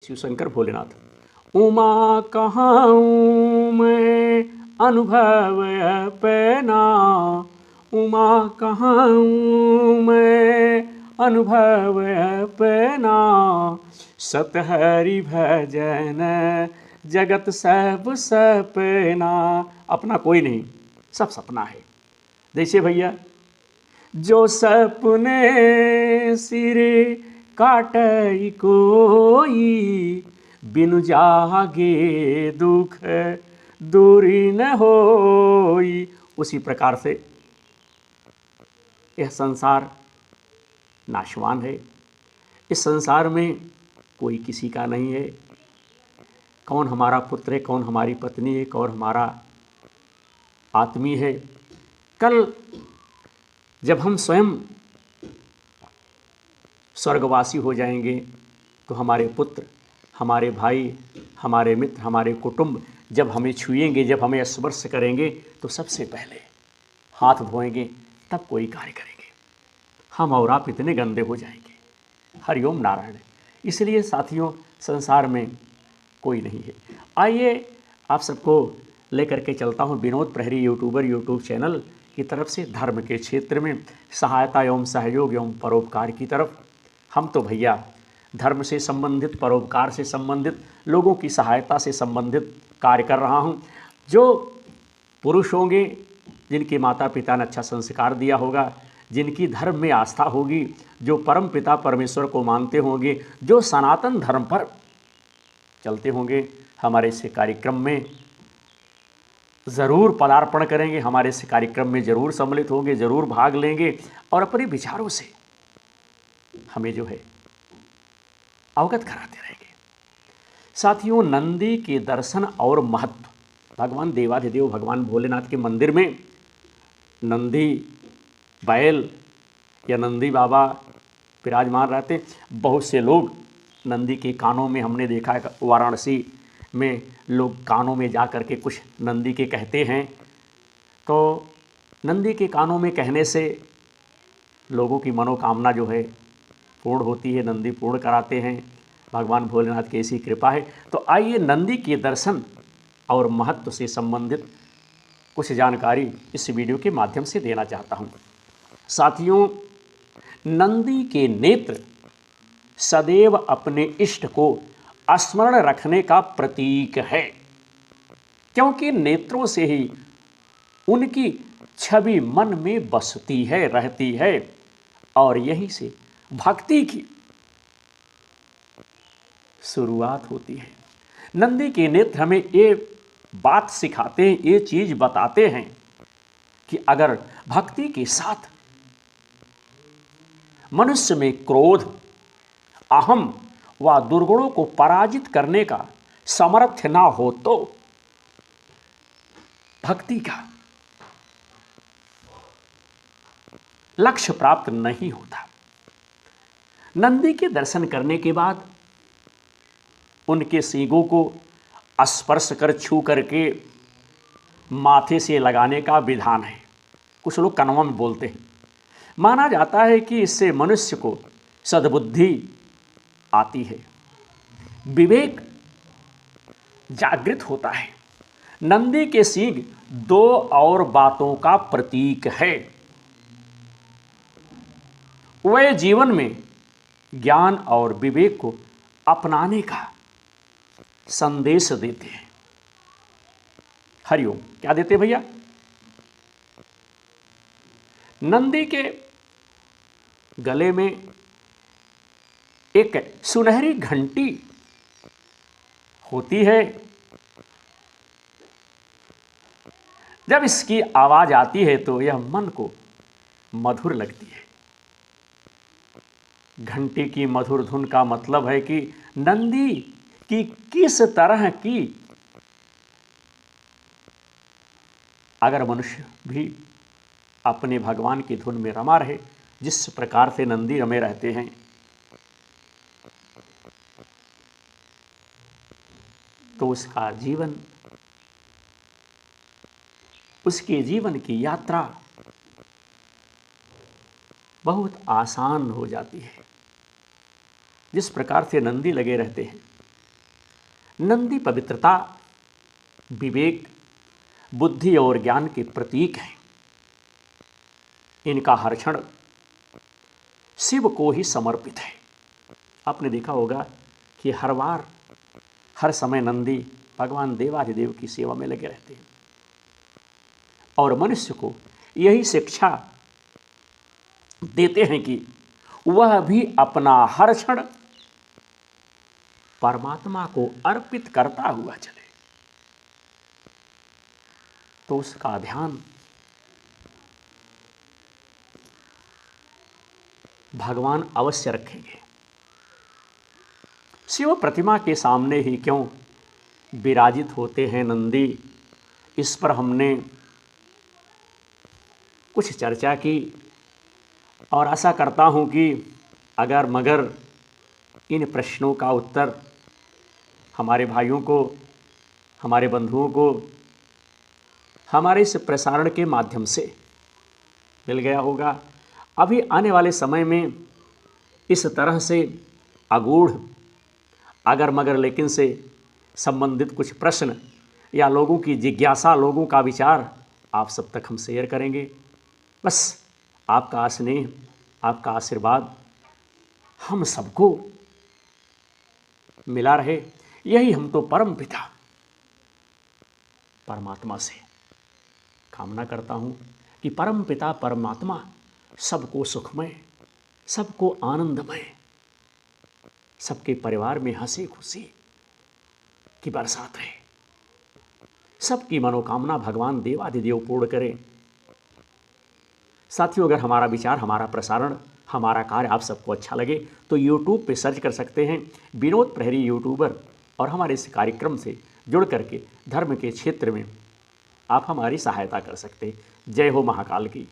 शिव शंकर भोलेनाथ। उमा कहाँ मैं अनुभव अपना, उमा कहाँ मैं अनुभव अपना, सतहरि भजन जगत सब सपना। अपना कोई नहीं, सब सपना है। जैसे भैया, जो सपने सिरे काटई कोई, बिनु जागे दुख दूरी न होई। उसी प्रकार से यह संसार नाशवान है। इस संसार में कोई किसी का नहीं है। कौन हमारा पुत्र है, कौन हमारी पत्नी है, कौन हमारा आत्मीय है। कल जब हम स्वयं स्वर्गवासी हो जाएंगे तो हमारे पुत्र, हमारे भाई, हमारे मित्र, हमारे कुटुंब जब हमें छुएंगे, जब हमें स्पर्श करेंगे तो सबसे पहले हाथ धोएंगे, तब कोई कार्य करेंगे। हम और आप इतने गंदे हो जाएंगे। हरिओम नारायण। इसलिए साथियों, संसार में कोई नहीं है। आइए आप सबको लेकर के चलता हूँ विनोद प्रहरी यूट्यूब चैनल की तरफ से धर्म के क्षेत्र में सहायता एवं सहयोग एवं परोपकार की तरफ। हम तो भैया धर्म से संबंधित, परोपकार से संबंधित, लोगों की सहायता से संबंधित कार्य कर रहा हूँ। जो पुरुष होंगे, जिनके माता पिता ने अच्छा संस्कार दिया होगा, जिनकी धर्म में आस्था होगी, जो परम पिता परमेश्वर को मानते होंगे, जो सनातन धर्म पर चलते होंगे, हमारे इस कार्यक्रम में ज़रूर पदार्पण करेंगे, हमारे इस कार्यक्रम में ज़रूर सम्मिलित होंगे, ज़रूर भाग लेंगे और अपने विचारों से हमें जो है अवगत कराते रहेंगे। साथियों, नंदी के दर्शन और महत्व। भगवान देवाधिदेव भगवान भोलेनाथ के मंदिर में नंदी बैल या नंदी बाबा विराजमान रहते। बहुत से लोग नंदी के कानों में, हमने देखा है वाराणसी में लोग कानों में जा कर के कुछ नंदी के कहते हैं। तो नंदी के कानों में कहने से लोगों की मनोकामना जो है पूर्ण होती है, नंदी पूर्ण कराते हैं। भगवान भोलेनाथ की ऐसी कृपा है। तो आइए नंदी के दर्शन और महत्व से संबंधित कुछ जानकारी इस वीडियो के माध्यम से देना चाहता हूँ। साथियों, नंदी के नेत्र सदैव अपने इष्ट को स्मरण रखने का प्रतीक है, क्योंकि नेत्रों से ही उनकी छवि मन में बसती है, रहती है, और यहीं से भक्ति की शुरुआत होती है। नंदी के नेत्र हमें ये बात सिखाते हैं, ये चीज बताते हैं कि अगर भक्ति के साथ मनुष्य में क्रोध, अहम व दुर्गुणों को पराजित करने का सामर्थ्य ना हो तो भक्ति का लक्ष्य प्राप्त नहीं होता। नंदी के दर्शन करने के बाद उनके सींगों को स्पर्श कर, छू करके माथे से लगाने का विधान है। कुछ लोग कनवा में बोलते हैं। माना जाता है कि इससे मनुष्य को सद्बुद्धि आती है, विवेक जागृत होता है। नंदी के सींग दो और बातों का प्रतीक है। वे जीवन में ज्ञान और विवेक को अपनाने का संदेश देते हैं। हरिओम। क्या देते भैया? नंदी के गले में एक सुनहरी घंटी होती है। जब इसकी आवाज आती है तो यह मन को मधुर लगती है। घंटी की मधुर धुन का मतलब है कि नंदी की किस तरह की अगर मनुष्य भी अपने भगवान की धुन में रमा रहे, जिस प्रकार से नंदी रमे रहते हैं, तो उसका जीवन, उसके जीवन की यात्रा बहुत आसान हो जाती है। जिस प्रकार से नंदी लगे रहते हैं, नंदी पवित्रता, विवेक, बुद्धि और ज्ञान के प्रतीक हैं। इनका हर क्षण शिव को ही समर्पित है। आपने देखा होगा कि हर बार हर समय नंदी भगवान देवाधिदेव की सेवा में लगे रहते हैं और मनुष्य को यही शिक्षा देते हैं कि वह भी अपना हर क्षण परमात्मा को अर्पित करता हुआ चले। तो उसका ध्यान भगवान अवश्य रखेंगे। शिव प्रतिमा के सामने ही क्यों विराजित होते हैं नंदी, इस पर हमने कुछ चर्चा की और आशा करता हूं कि अगर मगर इन प्रश्नों का उत्तर हमारे भाइयों को, हमारे बंधुओं को हमारे इस प्रसारण के माध्यम से मिल गया होगा। अभी आने वाले समय में इस तरह से अगूढ़ अगर मगर लेकिन से संबंधित कुछ प्रश्न या लोगों की जिज्ञासा, लोगों का विचार आप सब तक हम शेयर करेंगे। बस आपका स्नेह, आपका आशीर्वाद हम सबको मिला रहे, यही हम तो परम पिता परमात्मा से कामना करता हूँ कि परम पिता परमात्मा सबको सुखमय, सबको आनंदमय, सबके परिवार में हंसी खुशी की बरसात रहे, सबकी मनोकामना भगवान देवाधिदेव पूर्ण करें। साथियों, अगर हमारा विचार, हमारा प्रसारण, हमारा कार्य आप सबको अच्छा लगे तो YouTube पे सर्च कर सकते हैं विनोद प्रहरी यूट्यूबर, और हमारे इस कार्यक्रम से जुड़ करके धर्म के क्षेत्र में आप हमारी सहायता कर सकते हैं। जय हो महाकाल की।